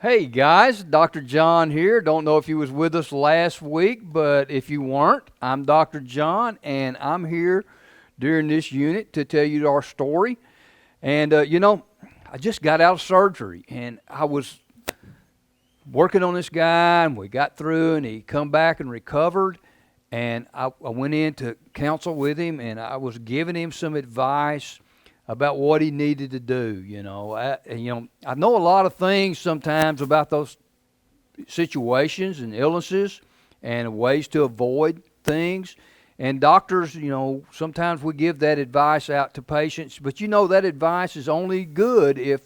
Hey guys, Dr. John here. Don't know if you was with us last week, but if you weren't, I'm Dr. John, and I'm here during this unit to tell you our story. And I just got out of surgery, and I was working on this guy, and we got through, and he come back and recovered. And I went in to counsel with him, and I was giving him some advice about what he needed to do. I know a lot of things sometimes about those situations and illnesses and ways to avoid things. And doctors, sometimes we give that advice out to patients, but that advice is only good if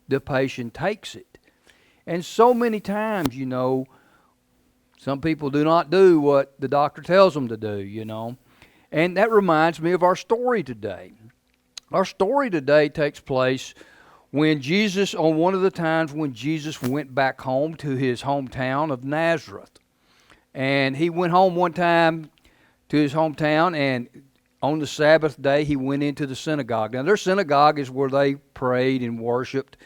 the patient takes it. And so many times, some people do not do what the doctor tells them to do. And that reminds me of our story today. Our story today takes place when Jesus, on one of the times when Jesus went back home to his hometown of Nazareth. And he went home one time to his hometown, and on the Sabbath day he went into the synagogue. Now their synagogue is where they prayed and worshiped,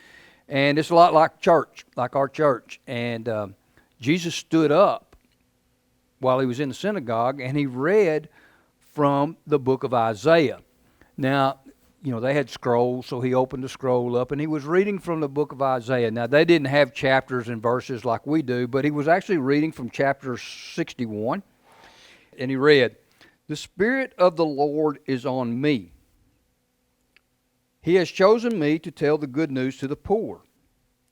and it's a lot like church, like our church. And Jesus stood up while he was in the synagogue, and he read from the book of Isaiah. Now, they had scrolls, so he opened the scroll up, and he was reading from the book of Isaiah. Now, they didn't have chapters and verses like we do, but he was actually reading from chapter 61, and he read, "The Spirit of the Lord is on me. He has chosen me to tell the good news to the poor.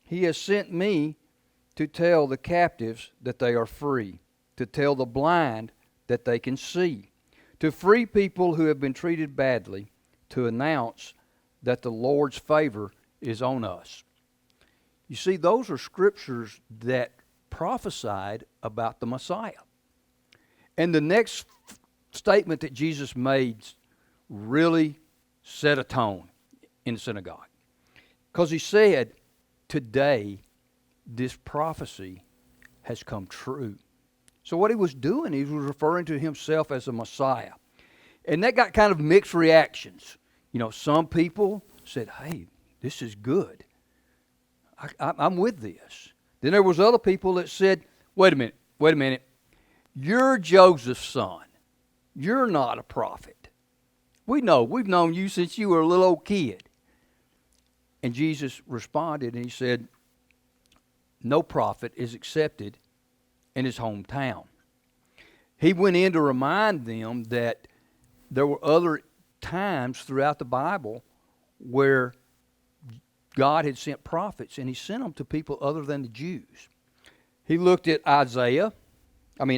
He has sent me to tell the captives that they are free, to tell the blind that they can see, to free people who have been treated badly, to announce that the Lord's favor is on us." You see, those are scriptures that prophesied about the Messiah. And the next statement that Jesus made really set a tone in the synagogue. Because he said, today, this prophecy has come true. So what he was doing, he was referring to himself as a Messiah. And that got kind of mixed reactions. Some people said, hey, this is good. I'm with this. Then there was other people that said, wait a minute. You're Joseph's son. You're not a prophet. We've known you since you were a little old kid. And Jesus responded and he said, no prophet is accepted in his hometown. He went in to remind them that there were other times throughout the Bible where God had sent prophets, and he sent them to people other than the Jews. He looked at Elijah. And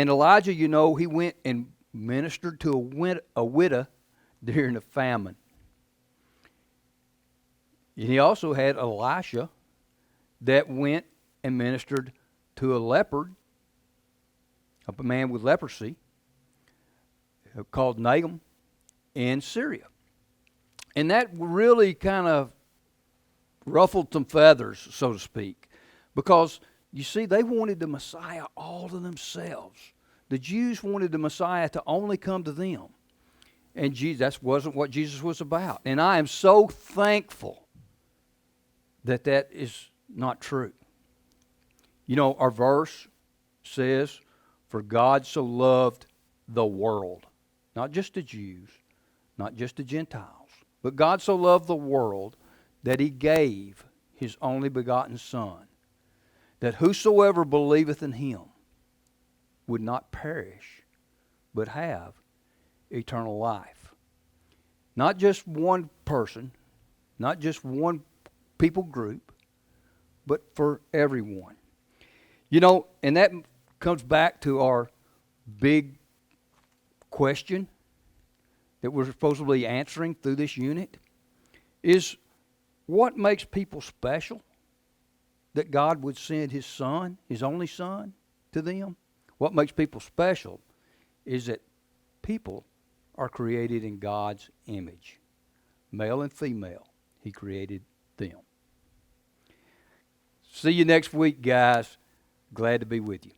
Elijah, he went and ministered to a widow during a famine. And he also had Elisha that went and ministered to a leopard, a man with leprosy, called Nahum in Syria. And that really kind of ruffled some feathers, so to speak, because you see, they wanted the Messiah all to themselves. The Jews wanted the Messiah to only come to them. And that wasn't what Jesus was about. And I am so thankful that is not true. Our verse says, "For God so loved the world," not just the Jews, not just the Gentiles, but God so loved the world that he gave his only begotten Son, that whosoever believeth in him would not perish, but have eternal life. Not just one person, not just one people group, but for everyone. And that comes back to our big question that we're supposedly answering through this unit, is what makes people special that God would send his Son, his only Son, to them? What makes people special is that people are created in God's image. Male and female, he created them. See you next week, guys. Glad to be with you.